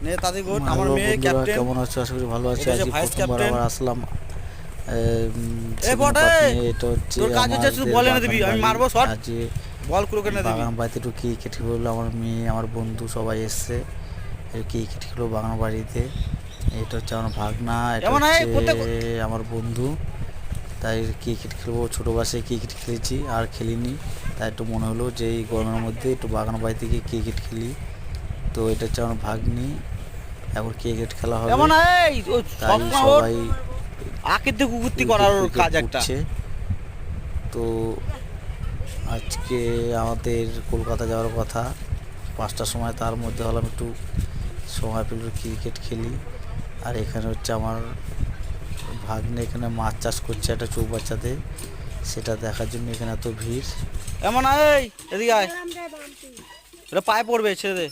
Netaji good আমার মেয়ে captain কেমন আছো? আশা করি ভালো আছো। এটা আজ হচ্ছে ভাইস প্রথমবার ক্যাপ্টেন। আবার আসলাম এ সেকেন্ড বটে পার্ট নিয়ে। এটা হচ্ছে তোর কাজ হচ্ছে শুধু আমাদের বল এনে বাগান দিবি, আমি বাড়ি। মারবো শট, আজ বল ক্রোক এনে দিবি। বাগান বাড়িতে একটু ক্রিকেট খেললো, আমার মেয়ে আমার বন্ধু সবাই এসছে ক্রিকেট খেলো বাগান বাড়িতে। এটা হচ্ছে আমার ভাগনা, এটা এমন হয় হচ্ছে প্রত্যেক আমার বন্ধু। তাই ক্রিকেট খেলবো, ছোটো বয়সে ক্রিকেট খেলেছি আর খেলিনি, তাই একটু মনে হলো যে এই গরমের মধ্যে একটু বাগান বাড়িতে গিয়ে ক্রিকেট খেলি। তো এটা হচ্ছে আমার ভাগ্নি, এখন ক্রিকেট খেলা হবে, এমন হয় তাই সবসময় ওর সবাই আকিতে কুকুরতি ক্রিকেট করার ওর ক্রিকেট কাজ একটা। করছে। তো আজকে আমাদের কলকাতা যাওয়ার কথা 5টার সময়, তার মধ্যে হলাম একটু সময় পেলে ক্রিকেট খেলি। আর এখানে হচ্ছে আমার ভাগ্নে এখানে মাছ চাষ করছে একটা চৌবাচ্চাতে, সেটা দেখার জন্য এখানে এত ভিড়। এমন হয় এদিকে আয়, এটা পায়ে পড়বে, ছেড়ে দে।